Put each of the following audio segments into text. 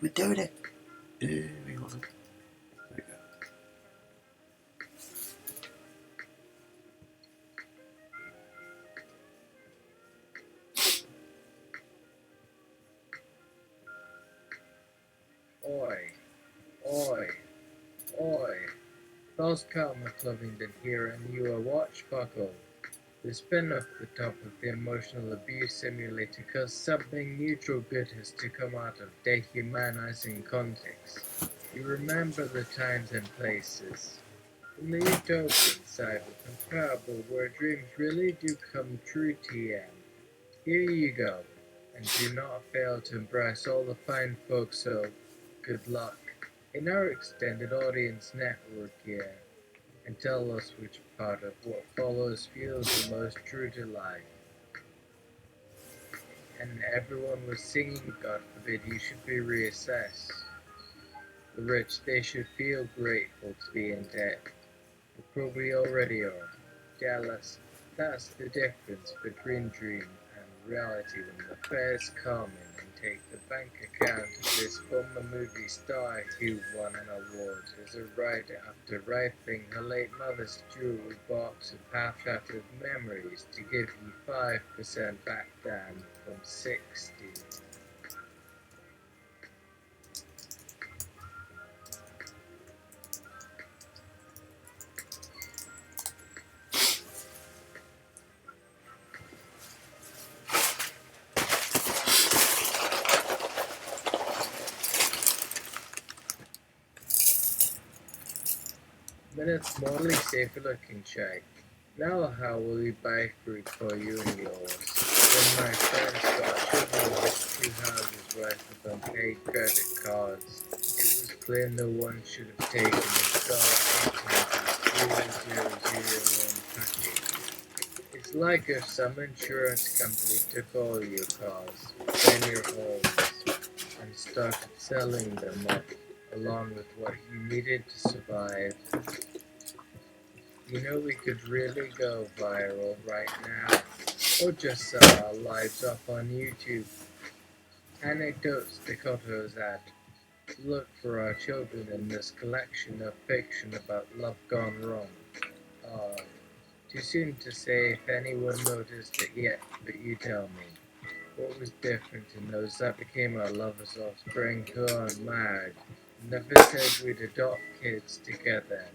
We're doing it. Hang on. There we go. Oi, oi, oi. False Karma Clovington here, and you are watch buckle. The spin off the top of the emotional abuse simulator cause something neutral good has to come out of dehumanizing context. You remember the times and places. In the utopian side of the parable where dreams really do come true, TM. Here you go, and do not fail to embrace all the fine folks, so good luck in our extended audience network here, and tell us which part of what follows feels the most true to life. And everyone was singing, God forbid you should be reassessed. The rich, they should feel grateful to be in debt. They probably already are. Jealous. That's the difference between dream and reality when the fares come in and take the bank account of this former movie star who won an award as a writer after rifling her late mother's jewelry box of half-shattered memories to give you 5% back down from 60. Minutes morally safer looking, Shay. Now how will you buy fruit for you and yours? When my friends got sugar with 2 houses worth of unpaid credit cards, it was clear no one should have taken the $0.000 loan package. It's like if some insurance company took all your cars, then your homes, and started selling them off along with what you needed to survive. You know we could really go viral right now, or just sell our lives off on YouTube. Anecdotes Dakota's add. Look for our children in this collection of fiction about love gone wrong. Uh, Too soon to say if anyone noticed it yet, but you tell me. What was different in those that became our lovers' offspring who are married? Never said we'd adopt kids together.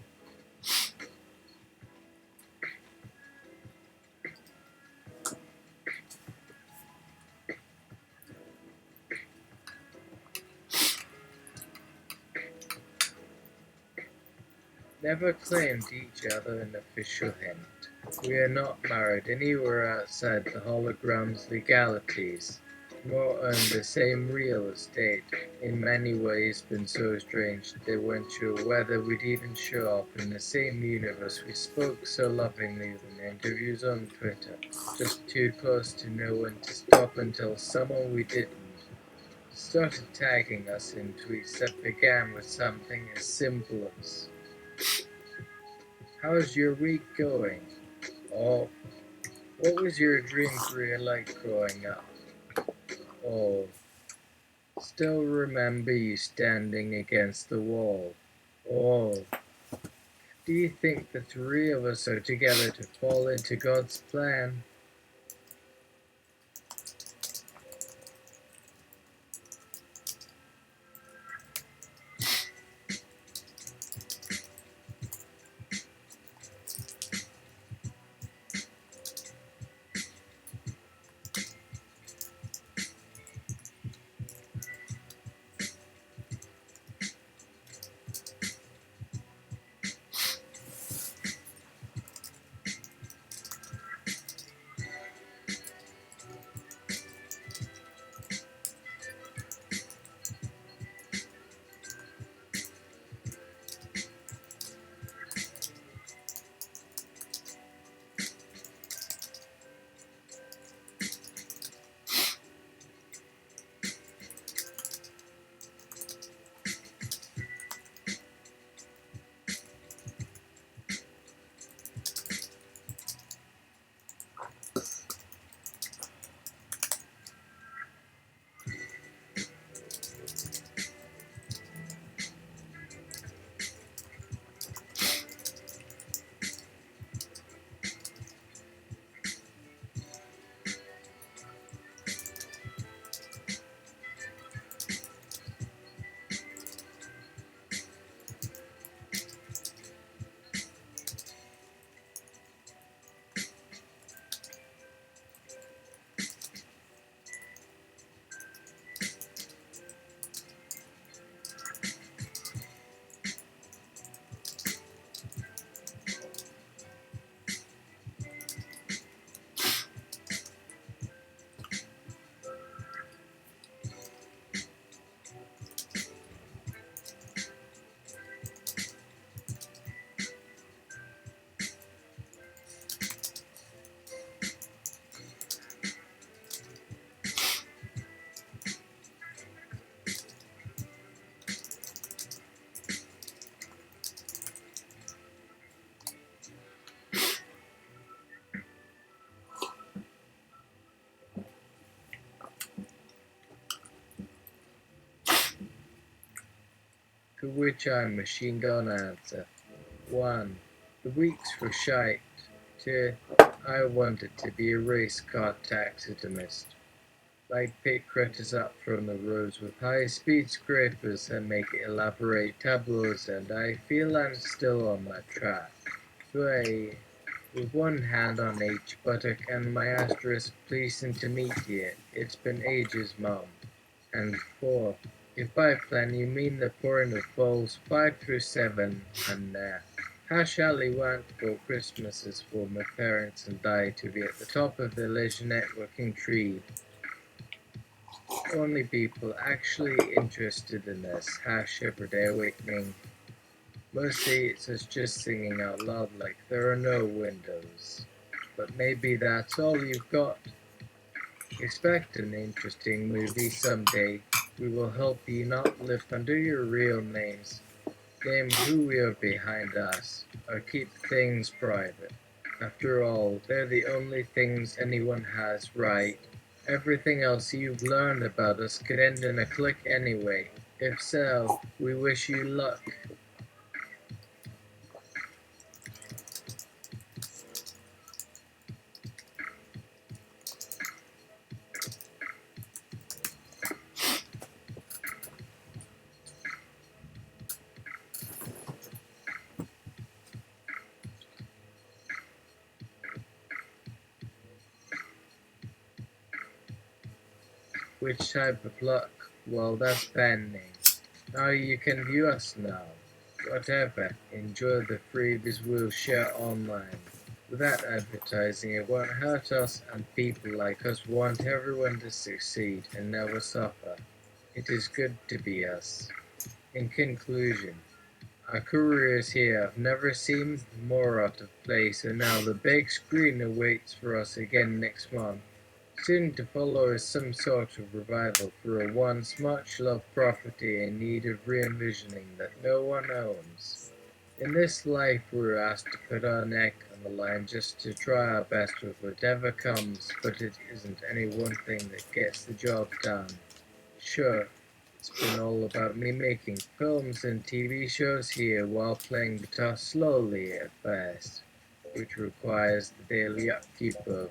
Never claimed each other an official hint. We are not married anywhere outside the hologram's legalities, nor own the same real estate. In many ways been so strange they weren't sure whether we'd even show up in the same universe. We spoke so lovingly in interviews on Twitter, just too close to know when to stop until someone we didn't started tagging us in tweets that began with something as simple as, "How's your week going?" Oh, what was your dream career like growing up? Oh, still remember you standing against the wall. Oh, do you think the three of us are together to fall into God's plan? to which I machine gun answer. 1. The weeks were shite. 2. I wanted to be a race car taxidermist. Like pick critters up from the roads with high-speed scrapers and make elaborate tableaus, and I feel I'm still on that track. 3. With one hand on each buttock and my asterisk pleasing to meet you. It's been ages, Mum. And 4. If by plan you mean the pouring of bowls 5 through 7, and how shall we want for Christmases for my parents and I to be at the top of the leisure networking tree? Only people actually interested in this have Shepherd Awakening. Mostly it's us just singing out loud like there are no windows. But maybe that's all you've got. Expect an interesting movie someday. We will help you not live under your real names. Name who we are behind us, or keep things private. After all, they're the only things anyone has right. Everything else you've learned about us could end in a click anyway. If so, we wish you luck. Which type of luck? Well, that's pending. Now you can view us now. Whatever, enjoy the freebies we'll share online. Without advertising, it won't hurt us, and people like us want everyone to succeed and never suffer. It is good to be us. In conclusion, our careers here have never seemed more out of place, and now the big screen awaits for us again next month. Soon to follow is some sort of revival for a once much-loved property in need of re-envisioning that no one owns. In this life we're asked to put our neck on the line just to try our best with whatever comes, but it isn't any one thing that gets the job done. Sure, it's been all about me making films and TV shows here while playing guitar slowly at first, which requires the daily upkeep of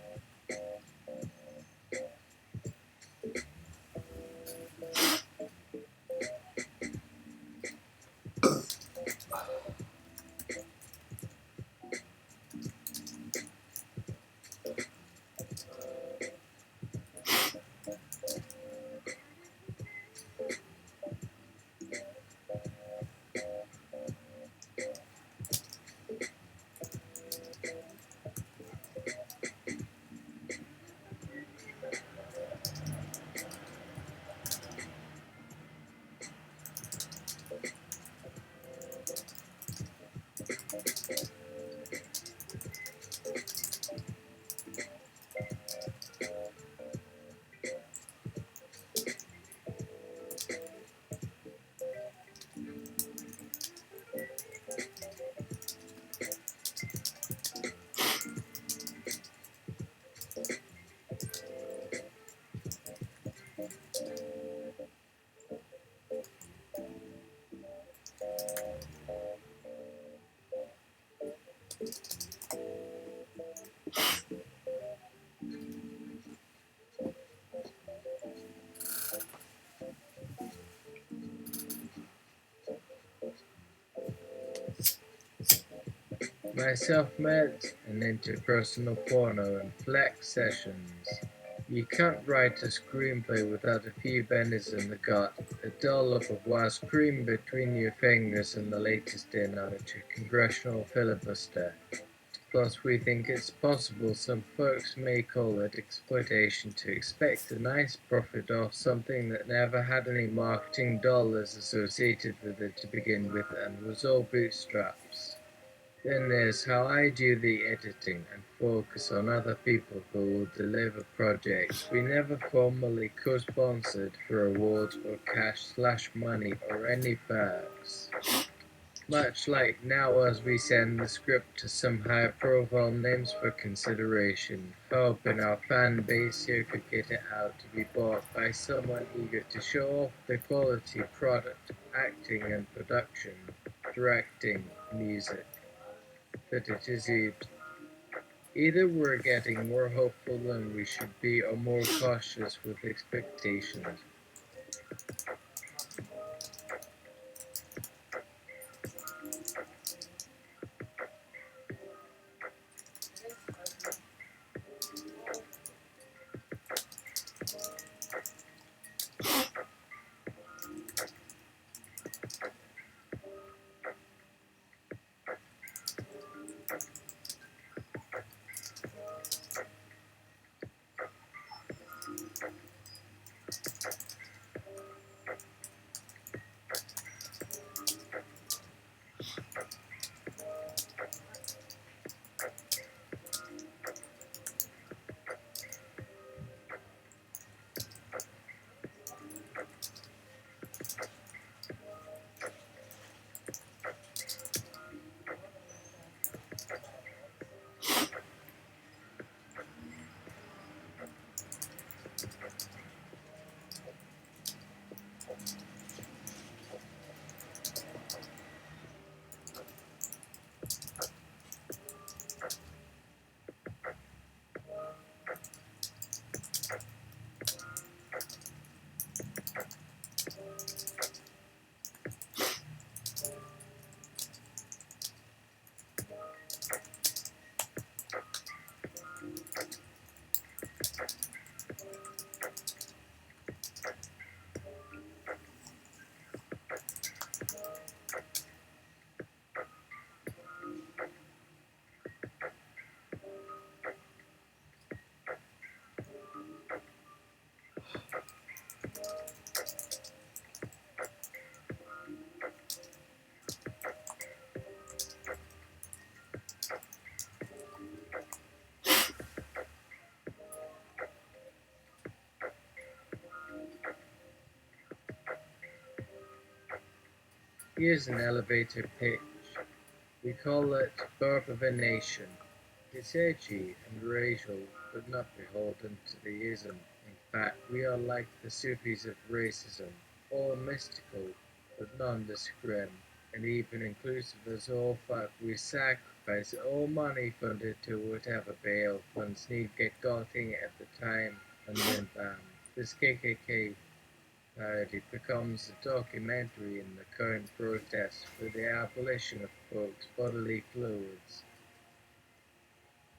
my self-made and interpersonal porno and flex sessions. You can't write a screenplay without a few bennies in the gut, a dollop of wild cream between your fingers, and the latest in on a congressional filibuster. Plus, we think it's possible some folks may call it exploitation to expect a nice profit off something that never had any marketing dollars associated with it to begin with and was all bootstraps. Then there's how I do the editing and focus on other people who will deliver projects. We never formally co-sponsored for awards or cash/money or any perks. Much like now as we send the script to some high-profile names for consideration, hoping our fan base here could get it out to be bought by someone eager to show off the quality product, acting and production, directing, music, that it is either we're getting more hopeful than we should be or more cautious with expectations. Here's an elevator pitch. We call it Birth of a Nation. It's edgy and racial, but not beholden to the ism. In fact, we are like the Sufis of racism, all mystical, but nondescript, and even inclusive as all fuck. We sacrifice all money funded to whatever bail funds need get going at the time, and then bam, this KKK it becomes a documentary in the current protests for the abolition of folks' bodily fluids.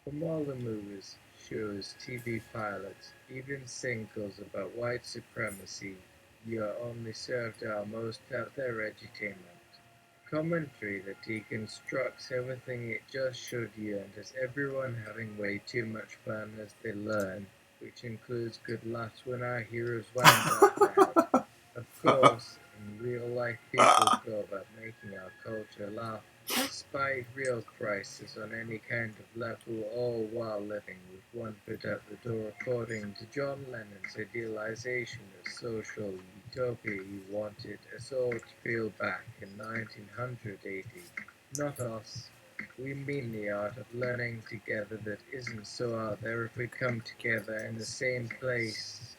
From all the movies, shows, TV pilots, even singles about white supremacy, you are only served our most out there edutainment. Commentary that deconstructs everything it just showed you and has everyone having way too much fun as they learn, which includes good laughs when our heroes wind up. Of course, in real life people go about making our culture laugh, despite real crisis on any kind of level, all while living with one foot out the door according to John Lennon's idealization of social utopia he wanted us all to feel back in 1980. Not us. We mean the art of learning together that isn't so out there if we come together in the same place.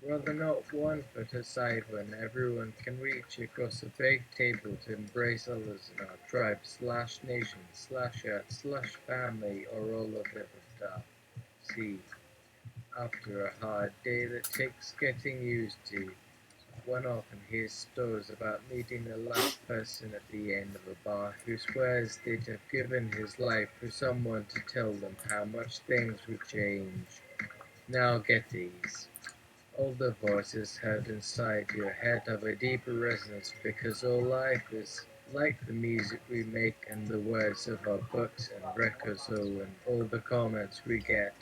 Rather not one foot aside when everyone can reach across a big table to embrace others in our tribe slash nation slash earth slash family or all of it stuff. See, after a hard day that takes getting used to, one often hears stories about meeting the last person at the end of a bar who swears they'd have given his life for someone to tell them how much things would change. Now get these. All the voices heard inside your head have a deeper resonance because all life is like the music we make and the words of our books and records and all the comments we get.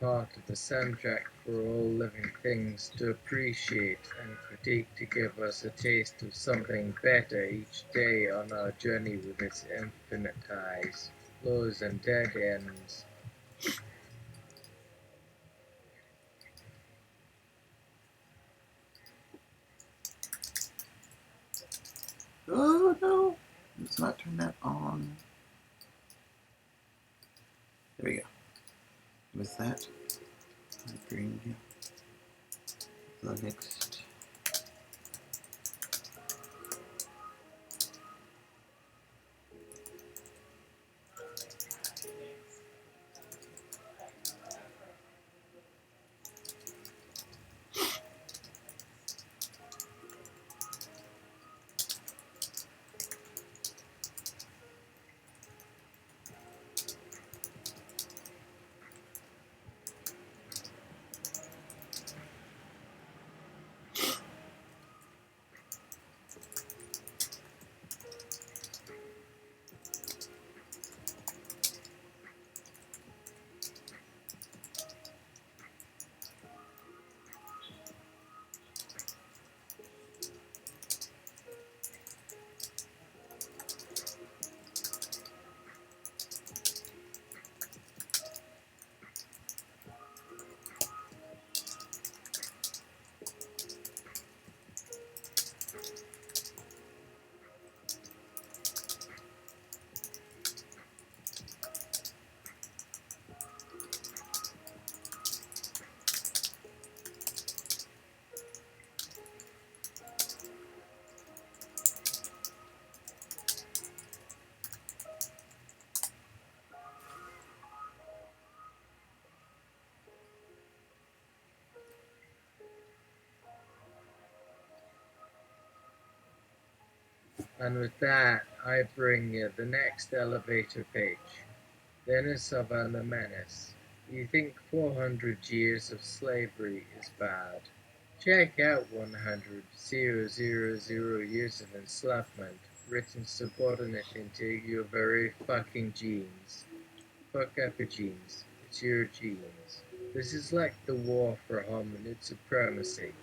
Part of the soundtrack for all living things to appreciate and critique to give us a taste of something better each day on our journey with its infinite eyes. floors and dead ends. Oh no! Let's not turn that on. There we go. With that, I bring the next. And with that, I bring you the next elevator page. Dennis Savannah Menace. You think 400 years of slavery is bad? Check out 100,000 years of enslavement written subordinate into your very fucking genes. Fuck up your genes. It's your genes. This is like the war for hominid supremacy.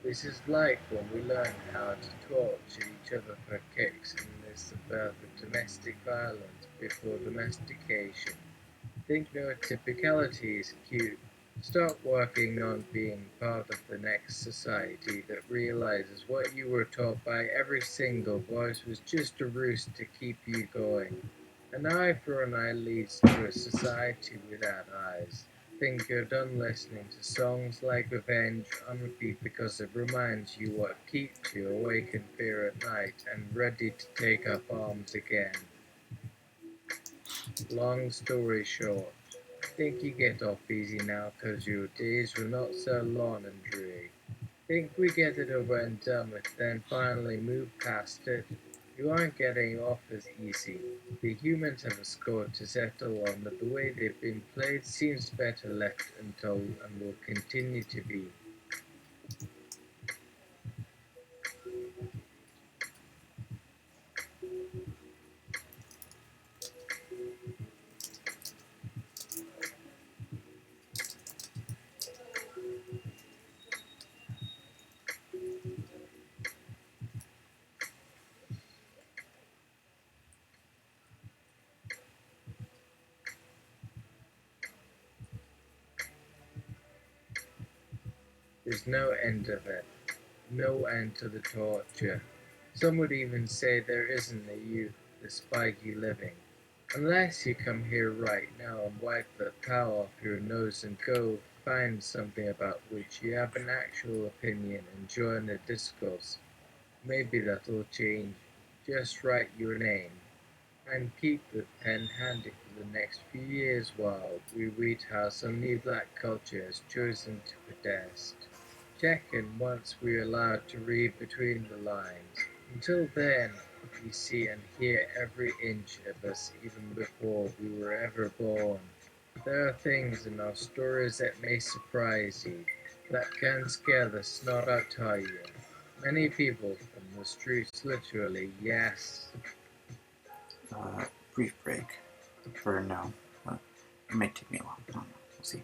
This is like when we learn how to torture each other for kicks and this about the domestic violence before domestication. Think neurotypicality is cute. Stop working on being part of the next society that realizes what you were taught by every single voice was just a ruse to keep you going. An eye for an eye leads to a society without eyes. Think you're done listening to songs like Revenge on repeat because it reminds you what keeps you awake in fear at night and ready to take up arms again. Long story short, think you get off easy now 'cause your days were not so long and dreary. Think we get it over and done with, then finally move past it. You aren't getting off as easy. The humans have a score to settle on, but the way they've been played seems better left untold and will continue to be. There's no end of it. No end to the torture. Some would even say there isn't a you, despite you living. Unless you come here right now and wipe the towel off your nose and go find something about which you have an actual opinion and join the discourse. Maybe that'll change. Just write your name and keep the pen handy for the next few years while we read how some new black culture has chosen to protest. Check in once we're allowed to read between the lines. Until then, we see and hear every inch of us even before we were ever born. There are things in our stories that may surprise you, that can scare the snot out of you. Many people from the streets literally, yes. Brief break. For now. It may take me a while. I don't know. We'll see.